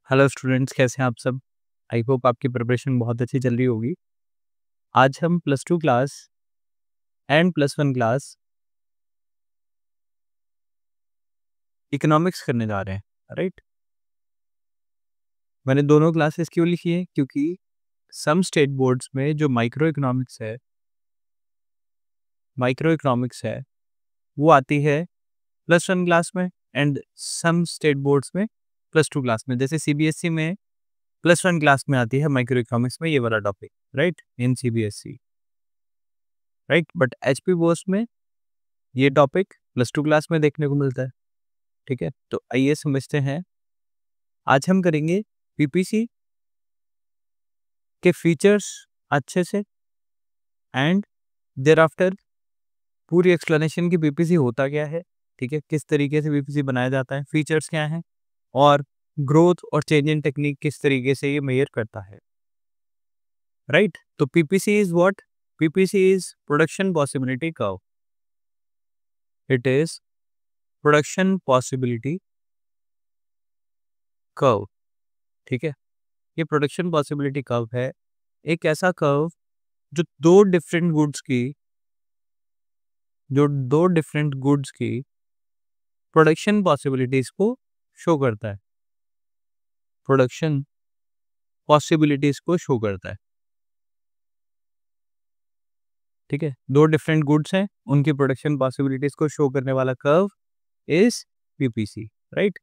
Hello students, कैसे हैं आप सब। आई होप आपकी प्रिपरेशन बहुत अच्छी चल रही होगी। आज हम +2 क्लास एंड +1 क्लास इकोनॉमिक्स करने जा रहे हैं, राइट। मैंने दोनों क्लासेस क्यों लिखी है, क्योंकि सम स्टेट बोर्ड्स में जो माइक्रो इकोनॉमिक्स है वो आती है +1 क्लास में एंड सम स्टेट बोर्ड्स में +2 क्लास में। जैसे सीबीएसई में +1 क्लास में आती है माइक्रो इकोनॉमिक्स में ये वाला topic, right, in CBSE, right. But HP boards में ये टॉपिक +2 क्लास में देखने को मिलता है, ठीक है। तो आइए समझते हैं। आज हम करेंगे पीपीसी के फीचर्स अच्छे से एंड देयर आफ्टर पूरी एक्सप्लेनेशन की पीपीसी होता क्या है, ठीक है, किस तरीके से पीपीसी बनाया जाता है, फीचर्स क्या हैं और ग्रोथ और चेंज इन टेक्निक किस तरीके से ये मेजर करता है, राइट। तो PPC is what? PPC is production possibility curve. It is production possibility curve, ठीक है। ये प्रोडक्शन पॉसिबिलिटी कर्व है, एक ऐसा कर्व जो दो डिफरेंट गुड्स की प्रोडक्शन पॉसिबिलिटीज को शो करता है, प्रोडक्शन पॉसिबिलिटीज को शो करता है, ठीक है। दो डिफरेंट गुड्स हैं, उनकी प्रोडक्शन पॉसिबिलिटीज को शो करने वाला कर्व इज पीपीसी, राइट।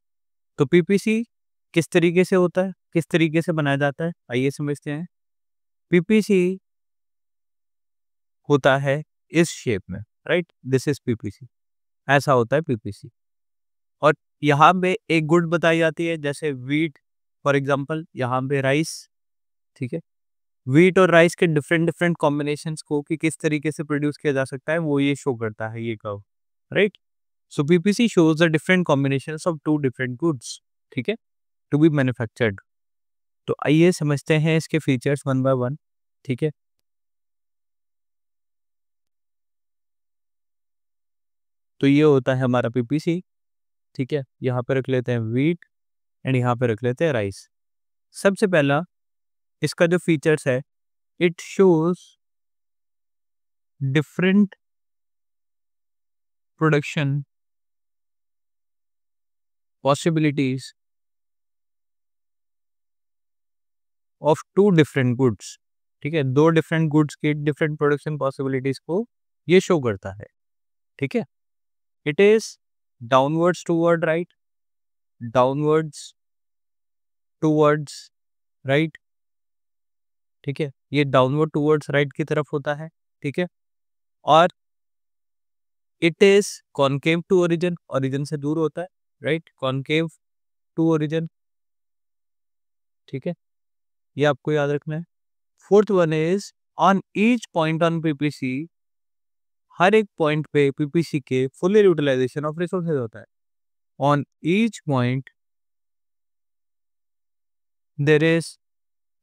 तो पीपीसी किस तरीके से होता है, किस तरीके से बनाया जाता है, आइए समझते हैं। पीपीसी होता है इस शेप में, राइट, दिस इज पीपीसी। ऐसा होता है पीपीसी और यहाँ पे एक गुड बताई जाती है, जैसे वीट फॉर एग्जांपल, यहाँ पे राइस, ठीक है। वीट और राइस के डिफरेंट डिफरेंट कॉम्बिनेशंस को कि किस तरीके से प्रोड्यूस किया जा सकता है वो ये शो करता है, ये curve, right. So PPC shows the different combinations of two different goods, ठीक है, टू बी मैन्युफैक्चर्ड। तो आइए समझते हैं इसके फीचर्स वन बाय वन, ठीक है। तो ये होता है हमारा पीपीसी, ठीक है। यहाँ पे रख लेते हैं वीट एंड यहाँ पे रख लेते हैं राइस। सबसे पहला इसका जो फीचर्स है, it shows different production possibilities of two different goods, ठीक है। दो डिफरेंट गुड्स की डिफरेंट प्रोडक्शन पॉसिबिलिटीज को ये शो करता है, ठीक है। It is downwards toward right, downwards towards right, ठीक है। ये डाउनवर्ड टूवर्ड्स राइट की तरफ होता है, ठीक है। और it is concave to origin, origin से दूर होता है, राइट, कॉनकेव टू ओरिजिन, ठीक है। ये आपको याद रखना है। Fourth one is on each point on PPC, हर एक पॉइंट पे पीपीसी के फुल यूटिलाइजेशन ऑफ रिसोर्सेज होता है। On each point there is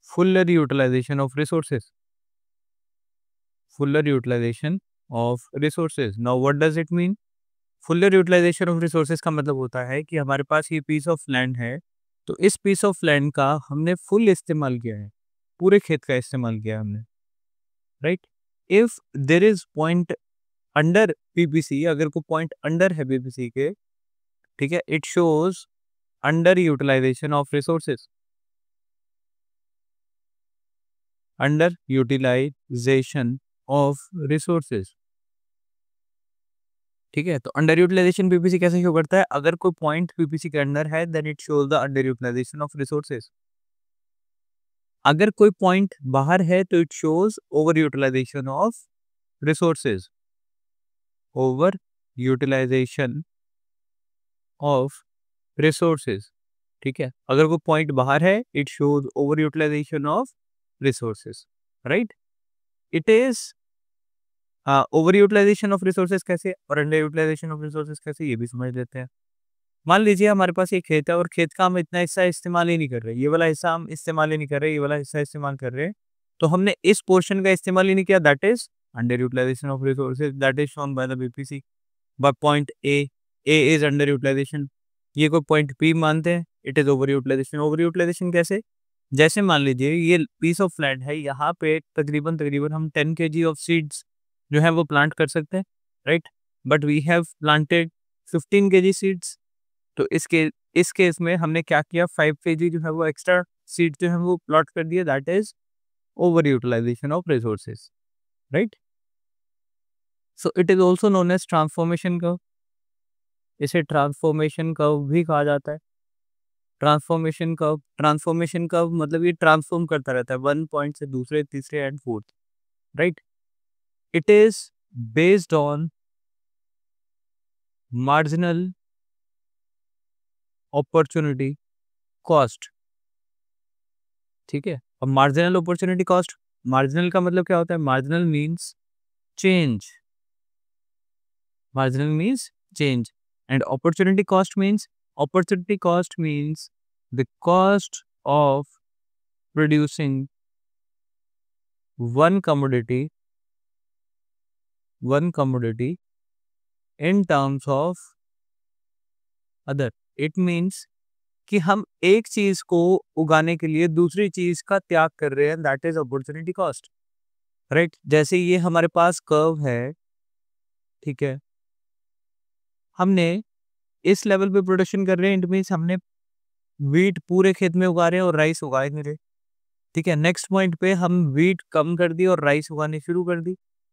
fuller utilization of resources, fuller utilization of resources. Now what does it mean? fuller utilization of resources का मतलब होता है कि हमारे पास ये पीस ऑफ लैंड है, तो इस पीस ऑफ लैंड का हमने फुल इस्तेमाल किया है, पूरे खेत का इस्तेमाल किया हमने, right. If there is point under PPC, अगर कोई पॉइंट अंडर है पीपीसी के, ठीक है, it shows under utilisation of resources, under utilisation of resources, ठीक है। तो अंडर यूटिलाइजेशन पीपीसी कैसे शो करता है? अगर कोई पॉइंट पीपीसी के अंदर है then it shows the under utilisation of resources. अगर कोई पॉइंट बाहर है तो it shows over utilisation of resources, over utilisation of resources, ठीक है। अगर कोई पॉइंट बाहर है it shows over utilisation of resources, right. It is over utilisation of resources कैसे और अंडर यूटिलाइजेशन ऑफ रिसोर्सेज कैसे, ये भी समझ लेते हैं। मान लीजिए हमारे पास ये खेत है और खेत का हम इतना हिस्सा इस्तेमाल ही नहीं कर रहे, ये वाला हिस्सा हम इस्तेमाल ही नहीं कर रहे, ये वाला हिस्सा इस्तेमाल कर रहे हैं, तो हमने इस पोर्शन का इस्तेमाल ही नहीं किया, that is under utilisation of resources, that is shown by the BPC by point A. A is under utilisation, ये कोई पॉइंट P मानते हैं, it is over utilisation. Over utilisation कैसे? जैसे मान लीजिए ये पीस ऑफ लैंड है, यहाँ पे तकरीबन हम 10 kg ऑफ सीड्स जो है वो प्लांट कर सकते हैं, right? But we have planted 15 kg seeds. तो इस केस में हमने क्या किया, 5 kg जो है वो एक्स्ट्रा सीड जो है वो प्लॉट कर दिया, that is over utilisation of resources, right? So it is also known as transformation curve. इसे ट्रांसफॉर्मेशन कर्व भी कहा जाता है। ट्रांसफॉर्मेशन कर्व मतलब ये ट्रांसफॉर्म करता रहता है वन पॉइंट से दूसरे, तीसरे and fourth, right? It is based on marginal opportunity cost, ठीक है? अब मार्जिनल अपॉर्चुनिटी कॉस्ट, मार्जिनल का मतलब क्या होता है? Marginal means change, marginal means change, and opportunity cost means the cost of producing one commodity in terms of other. It means कि हम एक चीज को उगाने के लिए दूसरी चीज का त्याग कर रहे हैं, that is opportunity cost, right? जैसे ये हमारे पास कर्व है, ठीक है, हमने इस लेवल पे प्रोडक्शन कर रहे हैं, इट मीन्स हमने वीट पूरे खेत में उगा रहे हैं और राइस उगाए नहीं रहे, ठीक है? नेक्स्ट पॉइंट पे हम वीट कम कर दी और राइस उगानी शुरू कर दी,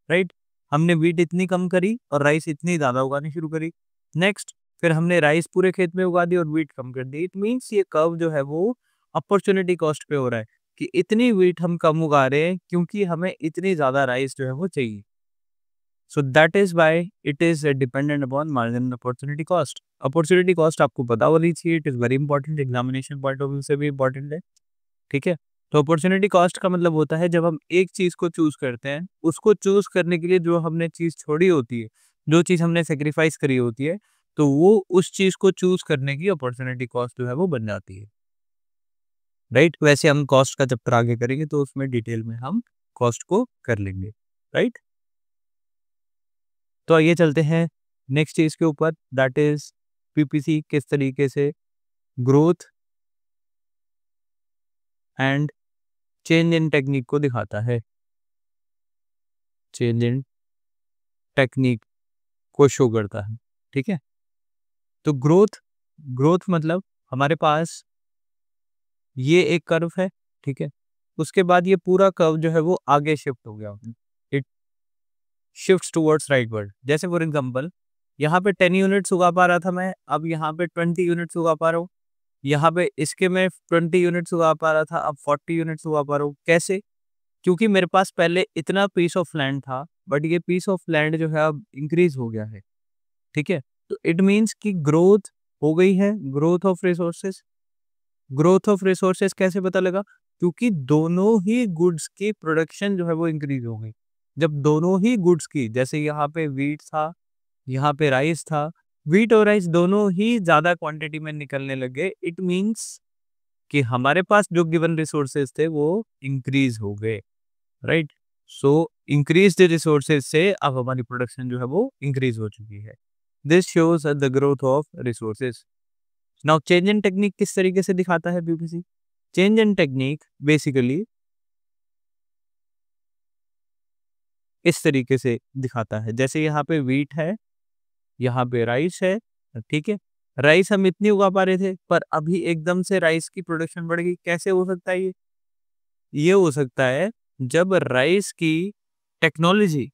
राइट? हमने वीट इतनी कम करी और राइस इतनी ज्यादा उगानी शुरू करी। नेक्स्ट फिर हमने राइस पूरे खेत में उगा दी और वीट कम कर दी। इट मीन्स ये कर्व जो है वो अपॉर्चुनिटी कॉस्ट पे हो रहा है कि इतनी वीट हम कम उगा रहे हैं क्योंकि हमें इतनी ज्यादा राइस जो है वो चाहिए। So that is why it is dependent upon marginal opportunity cost. Opportunity cost आपको पता होनी चाहिए, it is very important, examination point of view से भी इंपॉर्टेंट है, ठीक है? तो अपॉर्चुनिटी कॉस्ट का मतलब होता है जब हम एक चीज को चूज करते हैं, उसको चूज करने के लिए जो हमने चीज छोड़ी होती है, जो चीज हमने सेक्रीफाइस करी होती है, तो वो उस चीज को चूज करने की अपॉर्चुनिटी कॉस्ट जो है वो बन जाती है, राइट? वैसे हम कॉस्ट का चैप्टर आगे करेंगे तो उसमें डिटेल में हम कॉस्ट को कर लेंगे, राइट? तो आइए चलते हैं नेक्स्ट चीज के ऊपर, दैट इज पीपीसी किस तरीके से growth and change in technique को दिखाता है, चेंज इन टेक्निक को शो करता है, ठीक है? तो ग्रोथ मतलब हमारे पास ये एक कर्व है, ठीक है? उसके बाद ये पूरा कर्व जो है वो आगे शिफ्ट हो गया, इट शिफ्ट्स टुवर्ड्स राइटवर्ड। जैसे फॉर एग्जांपल यहाँ पे 10 यूनिट्स उगा पा रहा था मैं, अब यहाँ पे 20 यूनिट्स उगा पा रहा हूँ। यहाँ पे इसके मैं 20 यूनिट्स उगा पा रहा था, अब 40 यूनिट्स उगा पा रहा हूँ। कैसे? क्योंकि मेरे पास पहले इतना पीस ऑफ लैंड था, बट ये पीस ऑफ लैंड जो है अब इंक्रीज हो गया है, ठीक है? तो इट मीन्स कि ग्रोथ हो गई है, growth of resources. Growth of resources कैसे पता लगा? क्योंकि दोनों ही गुड्स की प्रोडक्शन जो है वो इंक्रीज हो गई। जब दोनों ही गुड्स की, जैसे यहाँ पे वीट था, यहाँ पे राइस था, वीट और राइस दोनों ही ज्यादा क्वांटिटी में निकलने लगे, इट मीन्स कि हमारे पास जो गिवन रिसोर्सेज थे वो इंक्रीज हो गए, right? So increase the resources से अब हमारी प्रोडक्शन जो है वो इंक्रीज हो चुकी है। This shows the growth of resources. Now change in technique किस तरीके से दिखाता है PPC? Change in technique basically इस तरीके से दिखाता है, जैसे यहाँ पे वीट है, यहाँ पे राइस है, ठीक है? राइस हम इतनी उगा पा रहे थे, पर अभी एकदम से राइस की प्रोडक्शन बढ़ गई। कैसे हो सकता है ये हो सकता है जब राइस की टेक्नोलॉजी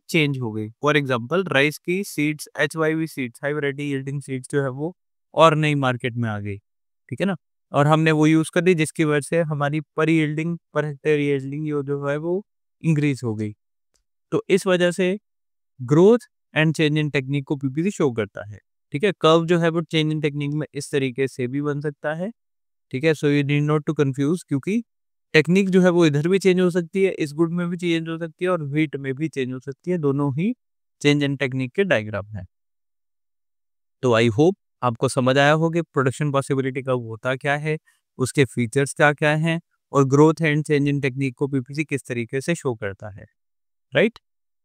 चेंज हो गई। फॉर एग्जांपल राइस की seeds, HYV seeds, high variety yielding seeds जो है वो और नई मार्केट में आ गई, ठीक है ना? और हमने वो यूज कर दी, जिसकी वजह से हमारी पर यील्डिंग, पर हेक्टेयर यील्डिंग जो है वो इंक्रीज हो गई। तो इस वजह से growth and change in technique को पीपीसी शो करता है, ठीक है? कर्व जो है वो चेंज इन टेक्निक में इस तरीके से भी बन सकता है, ठीक है? So you need not to confuse, क्योंकि टेक्निक जो है वो इधर भी चेंज हो सकती है, इस गुड में भी चेंज हो सकती है और वीट में भी चेंज हो सकती है। दोनों ही चेंज इन टेक्निक के डायग्राम है। तो आई होप आपको समझ आया हो कि प्रोडक्शन पॉसिबिलिटी का होता क्या है, उसके फीचर्स क्या क्या हैं, और growth and change in technique को पीपीसी किस तरीके से शो करता है, राइट?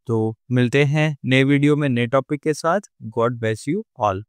तो मिलते हैं नए वीडियो में नए टॉपिक के साथ। God bless you all.